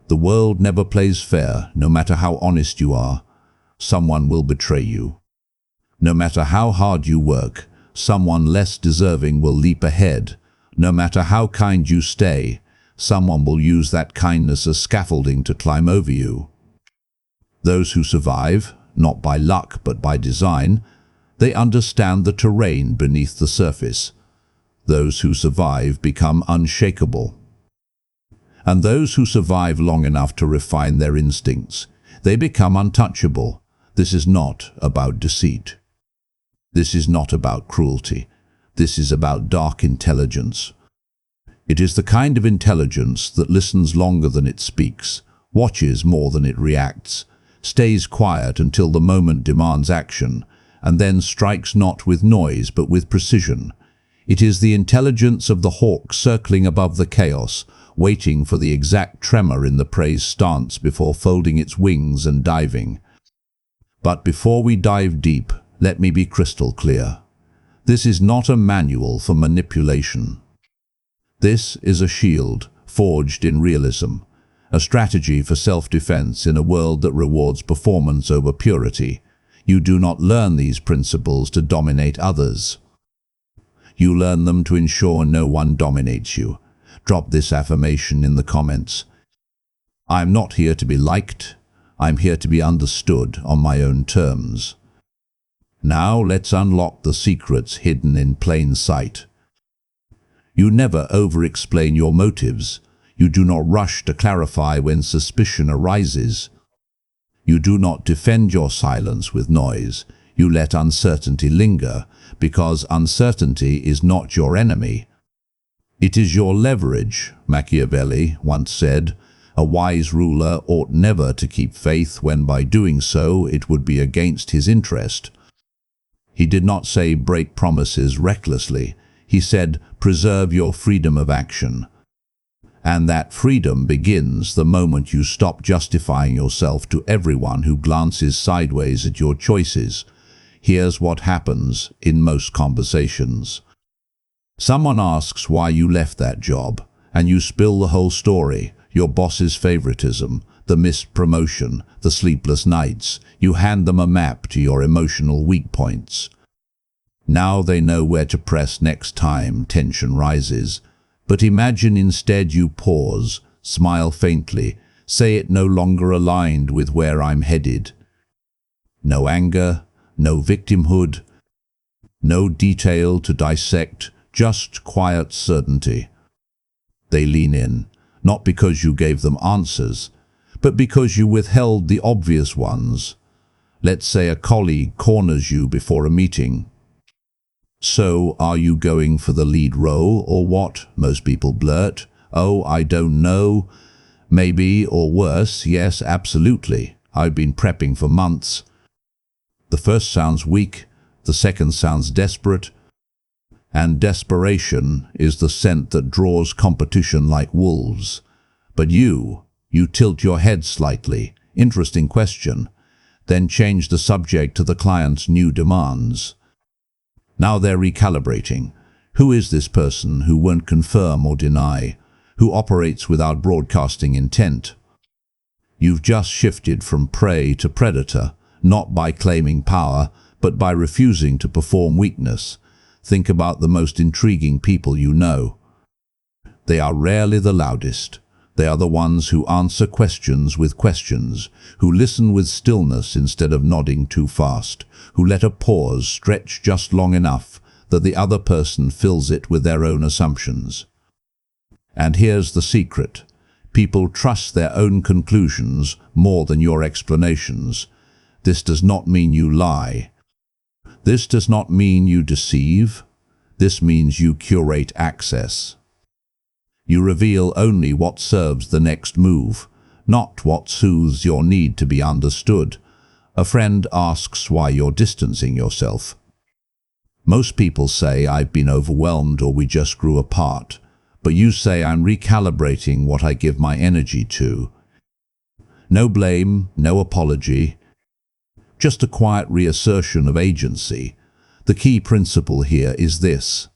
The world never plays fair. No matter how honest you are, someone will betray you. No matter how hard you work, someone less deserving will leap ahead. No matter how kind you stay, someone will use that kindness as scaffolding to climb over you. Those who survive, not by luck but by design, they understand the terrain beneath the surface. Those who survive become unshakable. And those who survive long enough to refine their instincts, they become untouchable. This is not about deceit. This is not about cruelty. This is about dark intelligence. It is the kind of intelligence that listens longer than it speaks, watches more than it reacts, stays quiet until the moment demands action, and then strikes not with noise but with precision. It is the intelligence of the hawk circling above the chaos, waiting for the exact tremor in the prey's stance before folding its wings and diving. But before we dive deep, let me be crystal clear. This is not a manual for manipulation. This is a shield forged in realism, a strategy for self-defense in a world that rewards performance over purity. You do not learn these principles to dominate others. You learn them to ensure no one dominates you. Drop this affirmation in the comments. I'm not here to be liked. I'm here to be understood on my own terms. Now let's unlock the secrets hidden in plain sight. You never over-explain your motives. You do not rush to clarify when suspicion arises. You do not defend your silence with noise. You let uncertainty linger, because uncertainty is not your enemy. It is your leverage, Machiavelli once said. A wise ruler ought never to keep faith when by doing so it would be against his interest. He did not say break promises recklessly. He said preserve your freedom of action. And that freedom begins the moment you stop justifying yourself to everyone who glances sideways at your choices. Here's what happens in most conversations. Someone asks why you left that job, and you spill the whole story. Your boss's favoritism, the missed promotion, the sleepless nights. You hand them a map to your emotional weak points. Now they know where to press next time tension rises. But imagine instead you pause, smile faintly, say it no longer aligned with where I'm headed. No anger, no victimhood, no detail to dissect, just quiet certainty. They lean in, not because you gave them answers, but because you withheld the obvious ones. Let's say a colleague corners you before a meeting. So, are you going for the lead role or what? Most people blurt. Oh, I don't know. Maybe, or worse, yes, absolutely. I've been prepping for months. The first sounds weak, the second sounds desperate. And desperation is the scent that draws competition like wolves. But you tilt your head slightly. Interesting question. Then change the subject to the client's new demands. Now they're recalibrating. Who is this person who won't confirm or deny, who operates without broadcasting intent? You've just shifted from prey to predator, not by claiming power, but by refusing to perform weakness. Think about the most intriguing people you know. They are rarely the loudest. They are the ones who answer questions with questions, who listen with stillness instead of nodding too fast, who let a pause stretch just long enough that the other person fills it with their own assumptions. And here's the secret. People trust their own conclusions more than your explanations. This does not mean you lie. This does not mean you deceive. This means you curate access. You reveal only what serves the next move, not what soothes your need to be understood. A friend asks why you're distancing yourself. Most people say I've been overwhelmed or we just grew apart, but you say I'm recalibrating what I give my energy to. No blame, no apology, just a quiet reassertion of agency. The key principle here is this.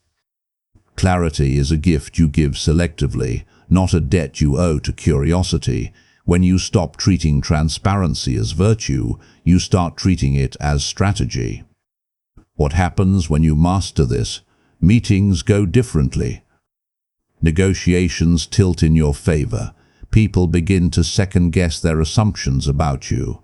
Clarity is a gift you give selectively, not a debt you owe to curiosity. When you stop treating transparency as virtue, you start treating it as strategy. What happens when you master this? Meetings go differently. Negotiations tilt in your favor. People begin to second-guess their assumptions about you.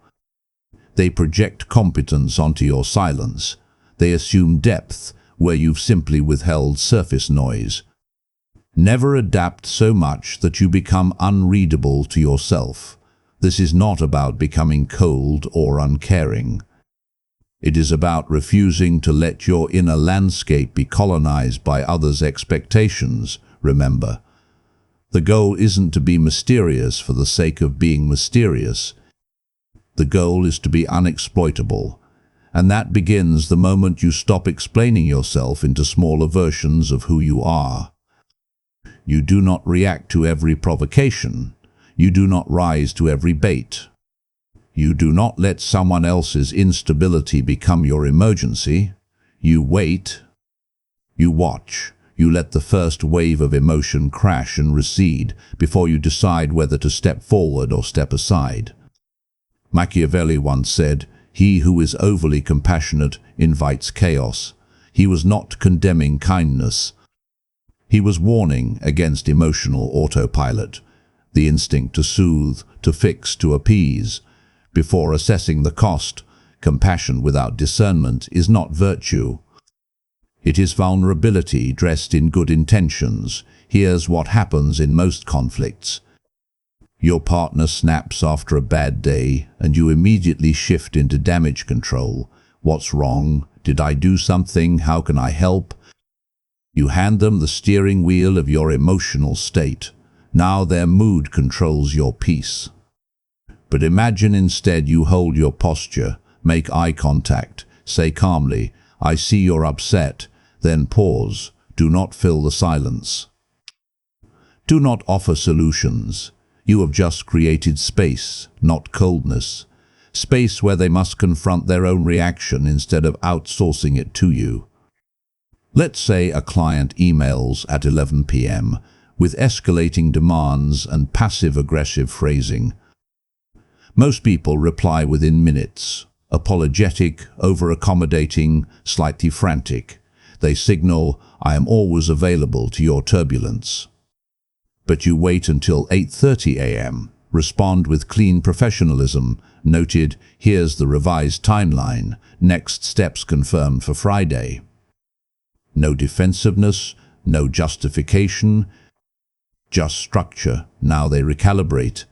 They project competence onto your silence. They assume depth where you've simply withheld surface noise. Never adapt so much that you become unreadable to yourself. This is not about becoming cold or uncaring. It is about refusing to let your inner landscape be colonized by others' expectations. Remember, the goal isn't to be mysterious for the sake of being mysterious. The goal is to be unexploitable, and that begins the moment you stop explaining yourself into smaller versions of who you are. You do not react to every provocation. You do not rise to every bait. You do not let someone else's instability become your emergency. You wait. You watch. You let the first wave of emotion crash and recede before you decide whether to step forward or step aside. Machiavelli once said, "He who is overly compassionate invites chaos." He was not condemning kindness. He was warning against emotional autopilot, the instinct to soothe, to fix, to appease. Before assessing the cost, compassion without discernment is not virtue. It is vulnerability dressed in good intentions. Here's what happens in most conflicts. Your partner snaps after a bad day, and you immediately shift into damage control. What's wrong? Did I do something? How can I help? You hand them the steering wheel of your emotional state. Now their mood controls your peace. But imagine instead you hold your posture, make eye contact, say calmly, "I see you're upset," then pause. Do not fill the silence. Do not offer solutions. You have just created space, not coldness. Space where they must confront their own reaction instead of outsourcing it to you. Let's say a client emails at 11 p.m. with escalating demands and passive-aggressive phrasing. Most people reply within minutes, apologetic, over-accommodating, slightly frantic. They signal, "I am always available to your turbulence." But you wait until 8:30 a.m., respond with clean professionalism, noted, "Here's the revised timeline, next steps confirmed for Friday." No defensiveness, no justification, just structure. Now they recalibrate.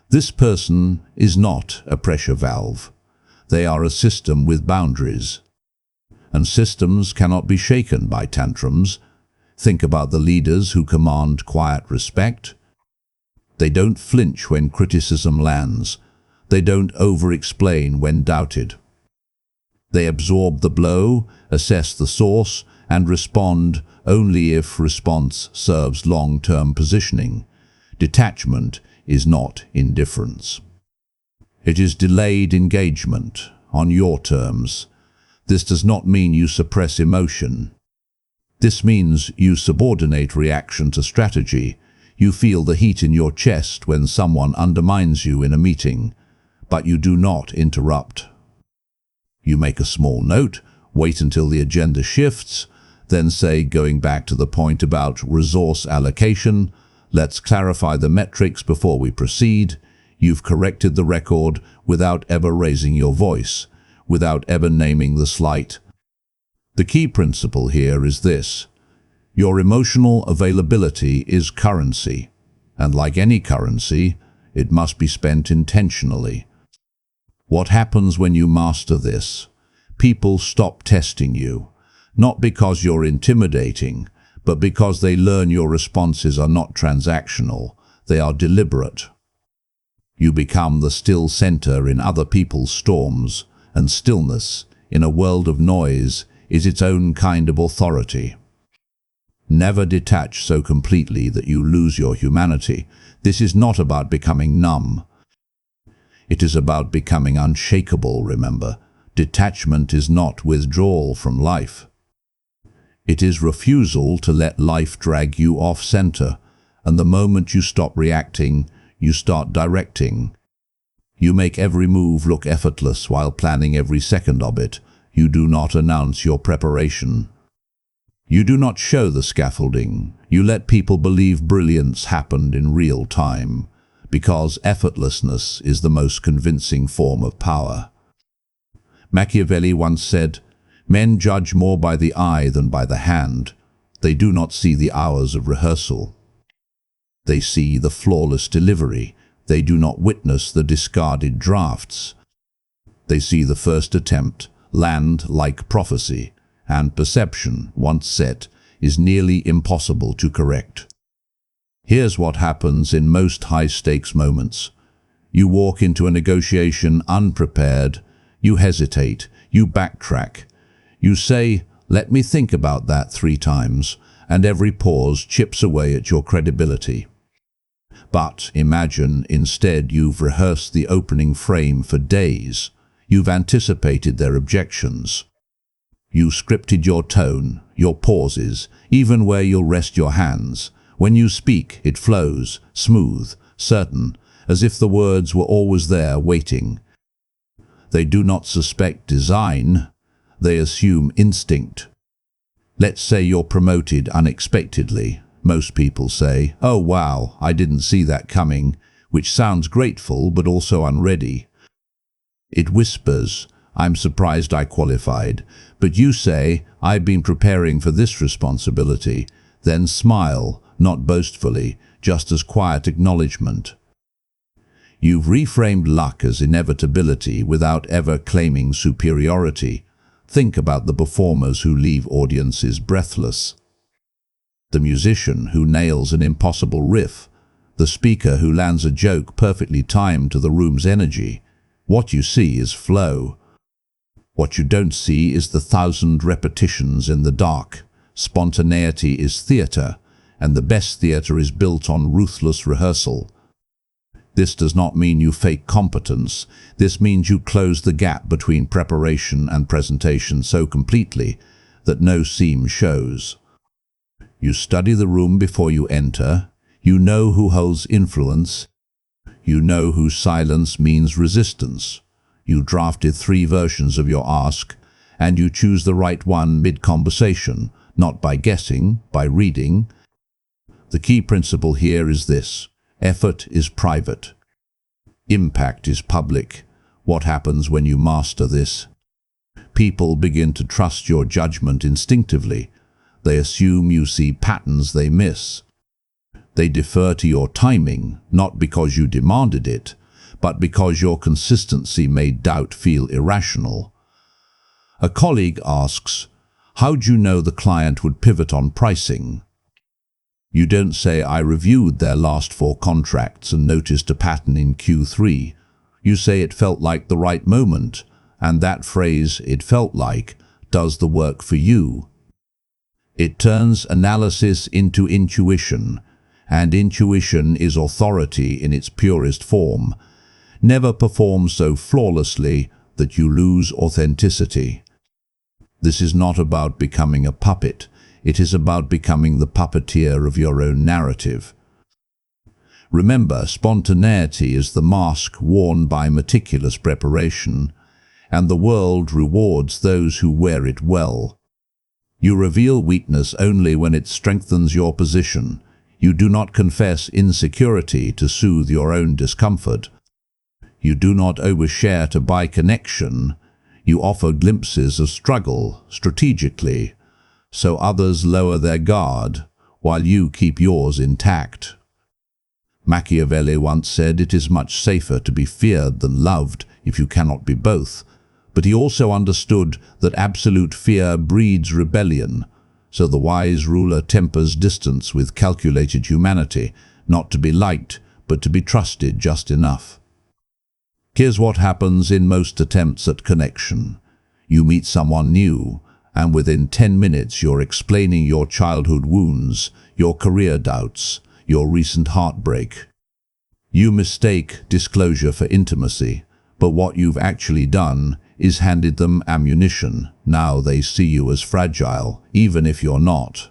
This person is not a pressure valve. They are a system with boundaries. And systems cannot be shaken by tantrums. Think about the leaders who command quiet respect. They don't flinch when criticism lands. They don't over-explain when doubted. They absorb the blow, assess the source, and respond only if response serves long-term positioning. Detachment is not indifference. It is delayed engagement, on your terms. This does not mean you suppress emotion. This means you subordinate reaction to strategy. You feel the heat in your chest when someone undermines you in a meeting, but you do not interrupt. You make a small note, wait until the agenda shifts, then say, going back to the point about resource allocation, "Let's clarify the metrics before we proceed." You've corrected the record without ever raising your voice, without ever naming the slight. The key principle here is this: your emotional availability is currency, and like any currency, it must be spent intentionally. What happens when you master this? People stop testing you, not because you're intimidating, but because they learn your responses are not transactional, they are deliberate. You become the still center in other people's storms, and stillness, in a world of noise, is its own kind of authority. Never detach so completely that you lose your humanity. This is not about becoming numb. It is about becoming unshakable, remember. Detachment is not withdrawal from life. It is refusal to let life drag you off center, and the moment you stop reacting, you start directing. You make every move look effortless while planning every second of it. You do not announce your preparation. You do not show the scaffolding. You let people believe brilliance happened in real time, because effortlessness is the most convincing form of power. Machiavelli once said, "Men judge more by the eye than by the hand. They do not see the hours of rehearsal. They see the flawless delivery. They do not witness the discarded drafts. They see the first attempt land like prophecy, and perception, once set, is nearly impossible to correct." Here's what happens in most high-stakes moments. You walk into a negotiation unprepared. You hesitate. You backtrack. You say, "Let me think about that" 3 times, and every pause chips away at your credibility. But imagine instead you've rehearsed the opening frame for days. You've anticipated their objections. You scripted your tone, your pauses, even where you'll rest your hands. When you speak, it flows, smooth, certain, as if the words were always there waiting. They do not suspect design. They assume instinct. Let's say you're promoted unexpectedly. Most people say, "Oh wow, I didn't see that coming," which sounds grateful but also unready. It whispers, "I'm surprised I qualified," but you say, "I've been preparing for this responsibility," then smile, not boastfully, just as quiet acknowledgement. You've reframed luck as inevitability without ever claiming superiority. Think about the performers who leave audiences breathless. The musician who nails an impossible riff. The speaker who lands a joke perfectly timed to the room's energy. What you see is flow. What you don't see is the 1,000 repetitions in the dark. Spontaneity is theater, and the best theater is built on ruthless rehearsal. This does not mean you fake competence. This means you close the gap between preparation and presentation so completely that no seam shows. You study the room before you enter. You know who holds influence. You know whose silence means resistance. You drafted 3 versions of your ask, and you choose the right one mid-conversation, not by guessing, by reading. The key principle here is this: effort is private. Impact is public. What happens when you master this? People begin to trust your judgment instinctively. They assume you see patterns they miss. They defer to your timing, not because you demanded it, but because your consistency made doubt feel irrational. A colleague asks, "How'd you know the client would pivot on pricing?" You don't say, "I reviewed their last 4 contracts and noticed a pattern in Q3. You say, "It felt like the right moment," and that phrase, "it felt like," does the work for you. It turns analysis into intuition, and intuition is authority in its purest form. Never perform so flawlessly that you lose authenticity. This is not about becoming a puppet. It is about becoming the puppeteer of your own narrative. Remember, spontaneity is the mask worn by meticulous preparation, and the world rewards those who wear it well. You reveal weakness only when it strengthens your position. You do not confess insecurity to soothe your own discomfort. You do not overshare to buy connection. You offer glimpses of struggle strategically, so others lower their guard while you keep yours intact. Machiavelli once said, "It is much safer to be feared than loved if you cannot be both." But he also understood that absolute fear breeds rebellion, so the wise ruler tempers distance with calculated humanity, not to be liked, but to be trusted just enough. Here's what happens in most attempts at connection. You meet someone new, and within 10 minutes you're explaining your childhood wounds, your career doubts, your recent heartbreak. You mistake disclosure for intimacy, but what you've actually done is handed them ammunition. Now they see you as fragile, even if you're not.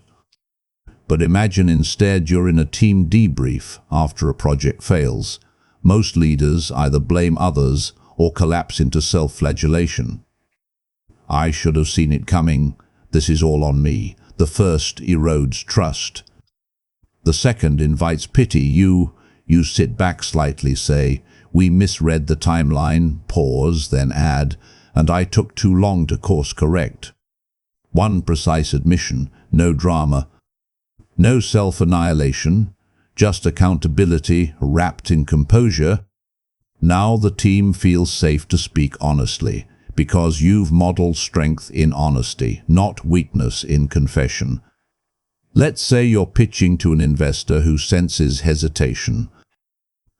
But imagine instead you're in a team debrief after a project fails. Most leaders either blame others or collapse into self-flagellation. I should have seen it coming. This is all on me. The first erodes trust. The second invites pity. You sit back slightly, say, we misread the timeline, pause, then add, and I took too long to course correct. One precise admission, no drama, no self-annihilation, just accountability wrapped in composure. Now the team feels safe to speak honestly, because you've modeled strength in honesty, not weakness in confession. Let's say you're pitching to an investor who senses hesitation.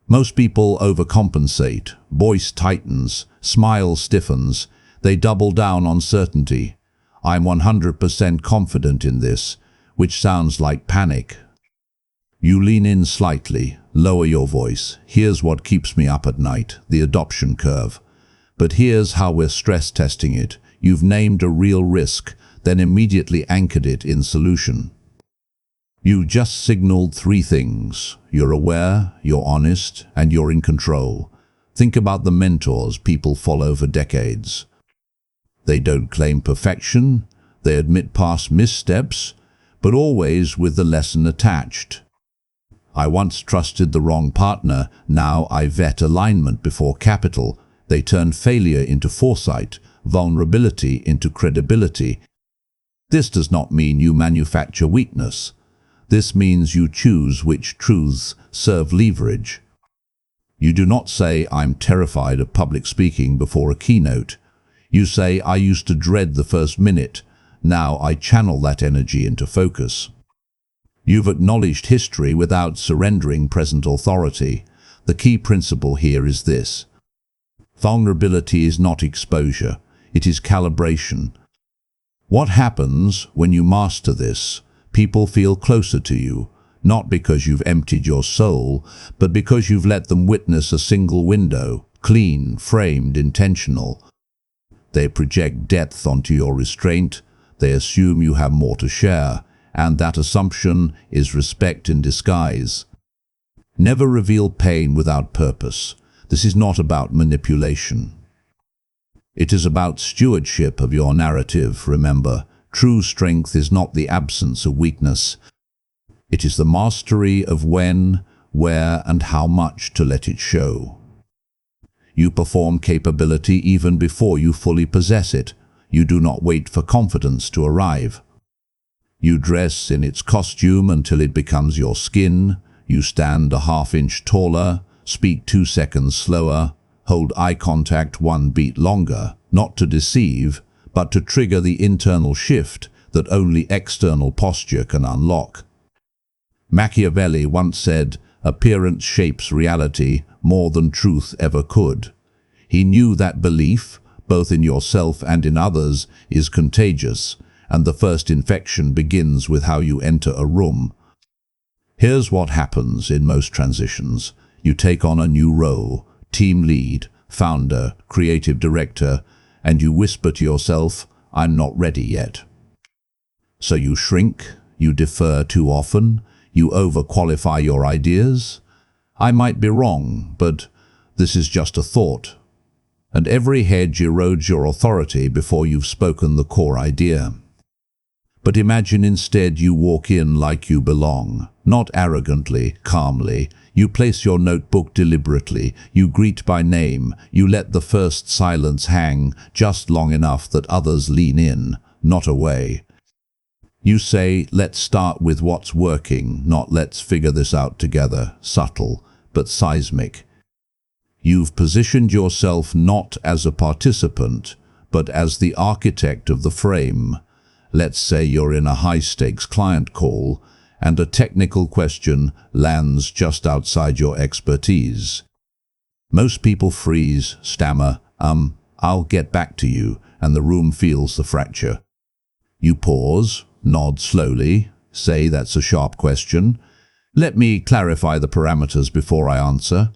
Most people overcompensate, voice tightens, smile stiffens, they double down on certainty. I'm 100% confident in this, which sounds like panic. You lean in slightly, lower your voice. Here's what keeps me up at night, the adoption curve. But here's how we're stress testing it. You've named a real risk, then immediately anchored it in solution. You just signaled three things. You're aware, you're honest, and you're in control. Think about the mentors people follow for decades. They don't claim perfection, they admit past missteps, but always with the lesson attached. I once trusted the wrong partner, now I vet alignment before capital. They turn failure into foresight, vulnerability into credibility. This does not mean you manufacture weakness. This means you choose which truths serve leverage. You do not say, I'm terrified of public speaking before a keynote. You say, I used to dread the first minute. Now I channel that energy into focus. You've acknowledged history without surrendering present authority. The key principle here is this. Vulnerability is not exposure, it is calibration. What happens when you master this? People feel closer to you, not because you've emptied your soul, but because you've let them witness a single window, clean, framed, intentional. They project depth onto your restraint, they assume you have more to share, and that assumption is respect in disguise. Never reveal pain without purpose. This is not about manipulation. It is about stewardship of your narrative, remember. True strength is not the absence of weakness. It is the mastery of when, where, and how much to let it show. You perform capability even before you fully possess it. You do not wait for confidence to arrive. You dress in its costume until it becomes your skin. You stand a half-inch taller, speak 2 seconds slower, hold eye contact 1 beat longer, not to deceive, but to trigger the internal shift that only external posture can unlock. Machiavelli once said, appearance shapes reality more than truth ever could. He knew that belief, both in yourself and in others, is contagious, and the first infection begins with how you enter a room. Here's what happens in most transitions. You take on a new role, team lead, founder, creative director, and you whisper to yourself, I'm not ready yet. So you shrink, you defer too often, you overqualify your ideas. I might be wrong, but this is just a thought. And every hedge erodes your authority before you've spoken the core idea. But imagine instead you walk in like you belong, not arrogantly, calmly. You place your notebook deliberately, you greet by name, you let the first silence hang just long enough that others lean in, not away. You say, let's start with what's working, not let's figure this out together, subtle but seismic. You've positioned yourself not as a participant, but as the architect of the frame. Let's say you're in a high-stakes client call, and a technical question lands just outside your expertise. Most people freeze, stammer, I'll get back to you, and the room feels the fracture. You pause, nod slowly, say that's a sharp question. Let me clarify the parameters before I answer.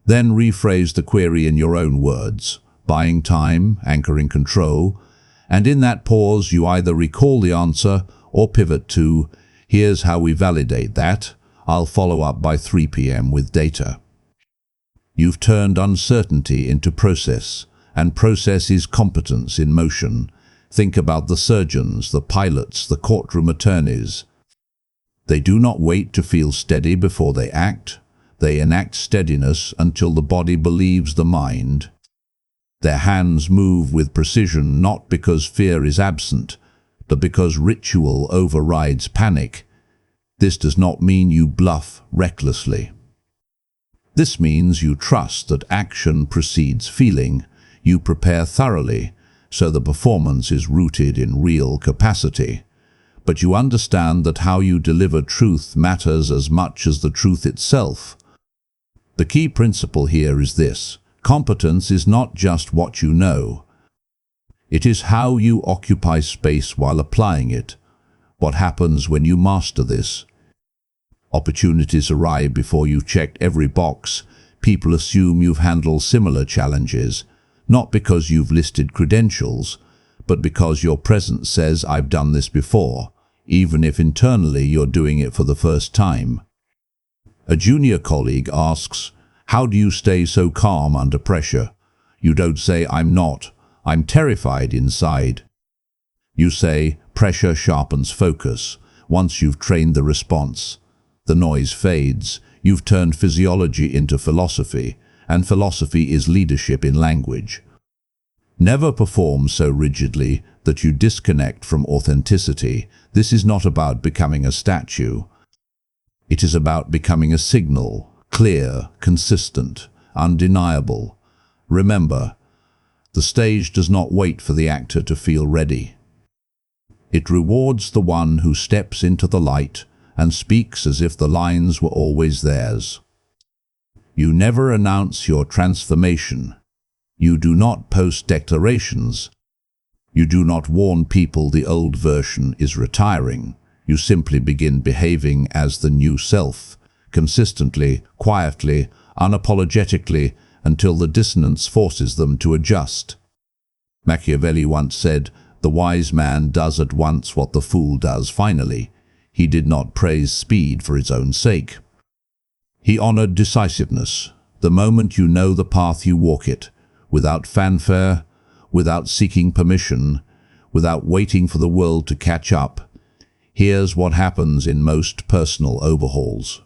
Then rephrase the query in your own words, buying time, anchoring control, and in that pause you either recall the answer or pivot to, Here's how we validate that. I'll follow up by 3 p.m. with data. You've turned uncertainty into process, and process is competence in motion. Think about the surgeons, the pilots, the courtroom attorneys. They do not wait to feel steady before they act. They enact steadiness until the body believes the mind. Their hands move with precision not because fear is absent, but because ritual overrides panic. This does not mean you bluff recklessly. This means you trust that action precedes feeling. You prepare thoroughly, so the performance is rooted in real capacity. But you understand that how you deliver truth matters as much as the truth itself. The key principle here is this: competence is not just what you know. It is how you occupy space while applying it. What happens when you master this? Opportunities arrive before you've checked every box. People assume you've handled similar challenges, not because you've listed credentials, but because your presence says, "I've done this before," even if internally you're doing it for the first time. A junior colleague asks, "How do you stay so calm under pressure?" You don't say, "I'm not. I'm terrified inside." You say, "Pressure sharpens focus." Once you've trained the response, the noise fades. You've turned physiology into philosophy, and philosophy is leadership in language. Never perform so rigidly that you disconnect from authenticity. This is not about becoming a statue. It is about becoming a signal, clear, consistent, undeniable. Remember, the stage does not wait for the actor to feel ready. It rewards the one who steps into the light and speaks as if the lines were always theirs. You never announce your transformation. You do not post declarations. You do not warn people the old version is retiring. You simply begin behaving as the new self, consistently, quietly, unapologetically, until the dissonance forces them to adjust. Machiavelli once said, "The wise man does at once what the fool does finally." He did not praise speed for its own sake. He honored decisiveness. The moment you know the path, you walk it, without fanfare, without seeking permission, without waiting for the world to catch up. Here's what happens in most personal overhauls.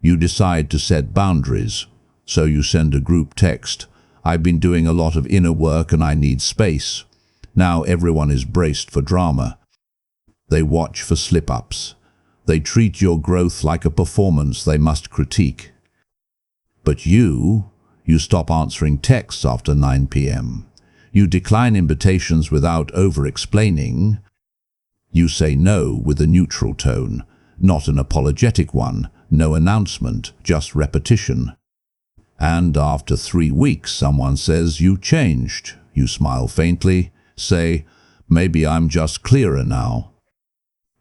You decide to set boundaries, so you send a group text, "I've been doing a lot of inner work and I need space." Now everyone is braced for drama. They watch for slip-ups. They treat your growth like a performance they must critique. But you stop answering texts after 9 p.m. You decline invitations without over-explaining. You say no with a neutral tone, not an apologetic one, no announcement, just repetition. And after 3 weeks, someone says, "You changed." You smile faintly, say, "Maybe I'm just clearer now."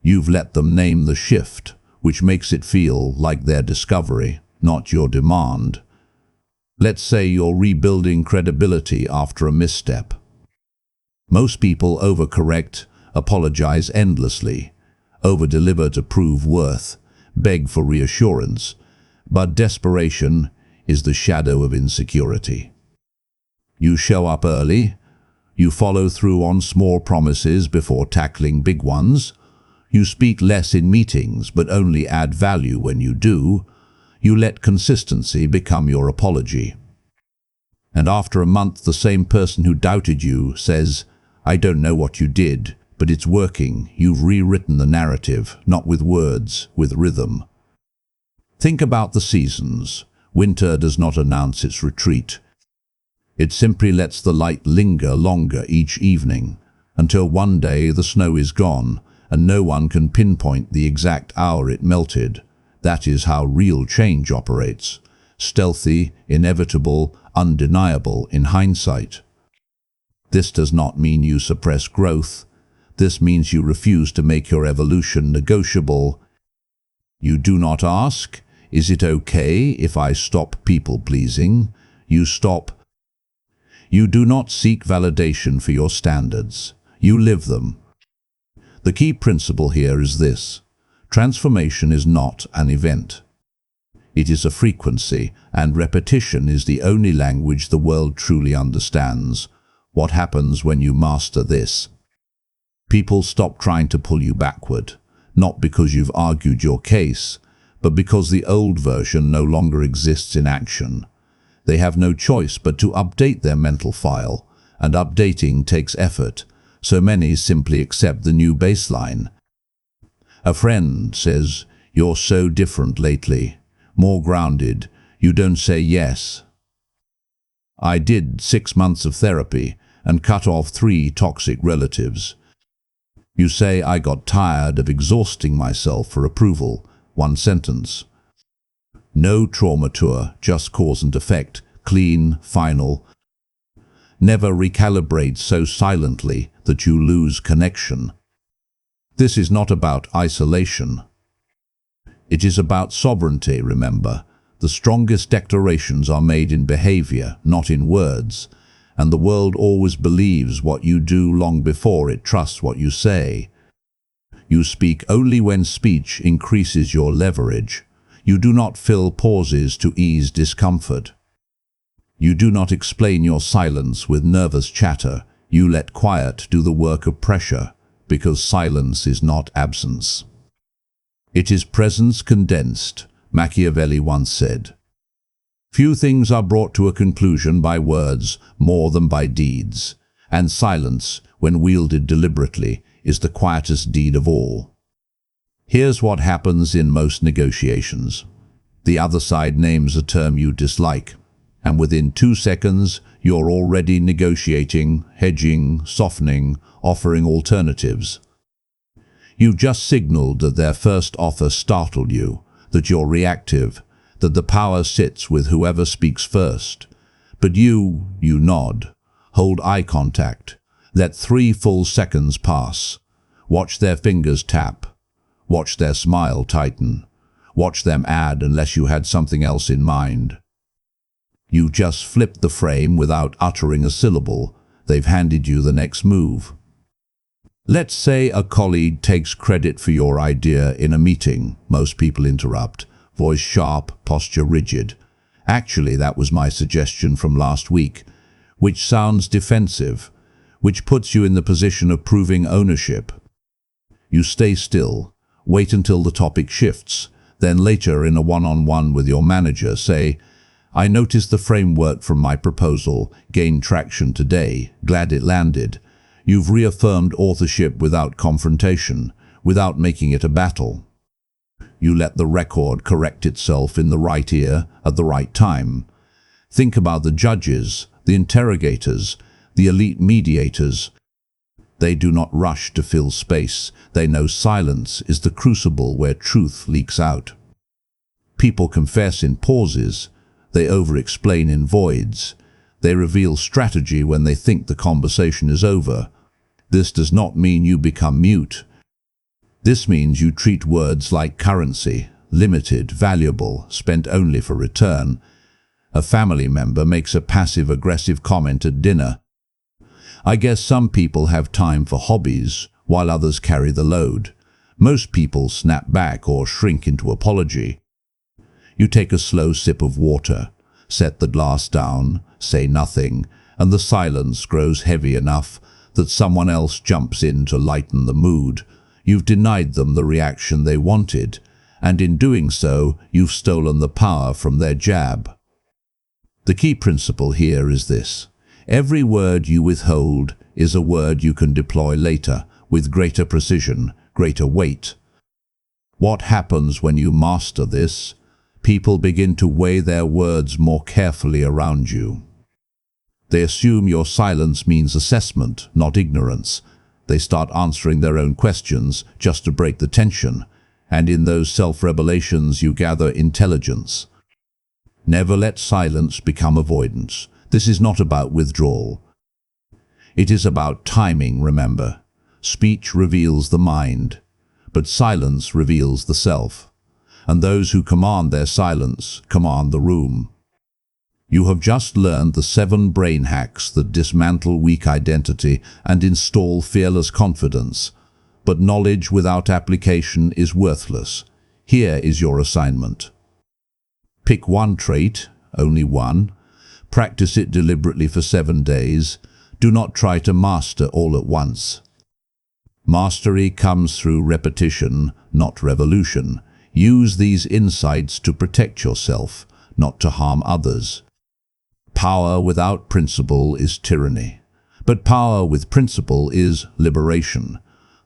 You've let them name the shift, which makes it feel like their discovery, not your demand. Let's say you're rebuilding credibility after a misstep. Most people overcorrect, apologize endlessly, overdeliver to prove worth, beg for reassurance, but desperation is the shadow of insecurity. You show up early, you follow through on small promises before tackling big ones. You speak less in meetings, but only add value when you do. You let consistency become your apology. And after a month, the same person who doubted you says, "I don't know what you did, but it's working." You've rewritten the narrative, not with words, with rhythm. Think about the seasons. Winter does not announce its retreat. It simply lets the light linger longer each evening, until one day the snow is gone, and no one can pinpoint the exact hour it melted. That is how real change operates. Stealthy, inevitable, undeniable in hindsight. This does not mean you suppress growth. This means you refuse to make your evolution negotiable. You do not ask, "Is it okay if I stop people-pleasing?" You stop. You do not seek validation for your standards. You live them. The key principle here is this: Transformation is not an event. It is a frequency, and repetition is the only language the world truly understands. What happens when you master this? People stop trying to pull you backward, not because you've argued your case, but because the old version no longer exists in action. They have no choice but to update their mental file, and updating takes effort, so many simply accept the new baseline. A friend says, "You're so different lately, more grounded, you don't say yes." I did 6 months of therapy and cut off 3 toxic relatives. You say I got tired of exhausting myself for approval. 1 sentence. No trauma tour, just cause and effect, clean, final. Never recalibrate so silently that you lose connection. This is not about isolation. It is about sovereignty, remember. The strongest declarations are made in behavior, not in words, and the world always believes what you do long before it trusts what you say. You speak only when speech increases your leverage. You do not fill pauses to ease discomfort. You do not explain your silence with nervous chatter. You let quiet do the work of pressure, because silence is not absence. It is presence condensed, Machiavelli once said. Few things are brought to a conclusion by words more than by deeds, and silence, when wielded deliberately, is the quietest deed of all. Here's what happens in most negotiations. The other side names a term you dislike, and within 2 seconds you're already negotiating, hedging, softening, offering alternatives. You've just signaled that their first offer startled you, that you're reactive, that the power sits with whoever speaks first. But you nod, hold eye contact, let 3 full seconds pass. Watch their fingers tap. Watch their smile tighten. Watch them add unless you had something else in mind. You just flipped the frame without uttering a syllable. They've handed you the next move. Let's say a colleague takes credit for your idea in a meeting. Most people interrupt, voice sharp, posture rigid. Actually, that was my suggestion from last week, which sounds defensive, which puts you in the position of proving ownership. You stay still, wait until the topic shifts, then later in a one-on-one with your manager say, "I noticed the framework from my proposal gained traction today, glad it landed." You've reaffirmed authorship without confrontation, without making it a battle. You let the record correct itself in the right ear at the right time. Think about the judges, the interrogators, the elite mediators. They do not rush to fill space. They know silence is the crucible where truth leaks out. People confess in pauses. They over-explain in voids. They reveal strategy when they think the conversation is over. This does not mean you become mute. This means you treat words like currency, limited, valuable, spent only for return. A family member makes a passive-aggressive comment at dinner. I guess some people have time for hobbies, while others carry the load. Most people snap back or shrink into apology. You take a slow sip of water, set the glass down, say nothing, and the silence grows heavy enough that someone else jumps in to lighten the mood. You've denied them the reaction they wanted, and in doing so, you've stolen the power from their jab. The key principle here is this. Every word you withhold is a word you can deploy later, with greater precision, greater weight. What happens when you master this? People begin to weigh their words more carefully around you. They assume your silence means assessment, not ignorance. They start answering their own questions just to break the tension, and in those self-revelations you gather intelligence. Never let silence become avoidance. This is not about withdrawal. It is about timing, remember. Speech reveals the mind, but silence reveals the self. And those who command their silence command the room. You have just learned the 7 brain hacks that dismantle weak identity and install fearless confidence. But knowledge without application is worthless. Here is your assignment. Pick one trait, only one. Practice it deliberately for 7 days. Do not try to master all at once. Mastery comes through repetition, not revolution. Use these insights to protect yourself, not to harm others. Power without principle is tyranny. But power with principle is liberation.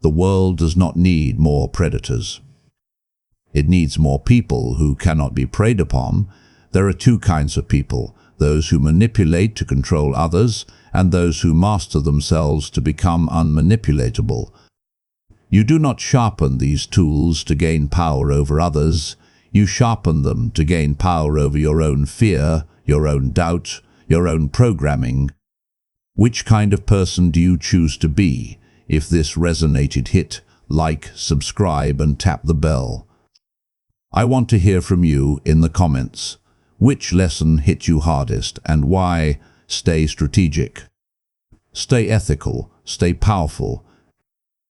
The world does not need more predators. It needs more people who cannot be preyed upon. There are two kinds of people: those who manipulate to control others, and those who master themselves to become unmanipulatable. You do not sharpen these tools to gain power over others. You sharpen them to gain power over your own fear, your own doubt, your own programming. Which kind of person do you choose to be? If this resonated, hit like, subscribe, and tap the bell. I want to hear from you in the comments. Which lesson hit you hardest and why? Stay strategic. Stay ethical, stay powerful,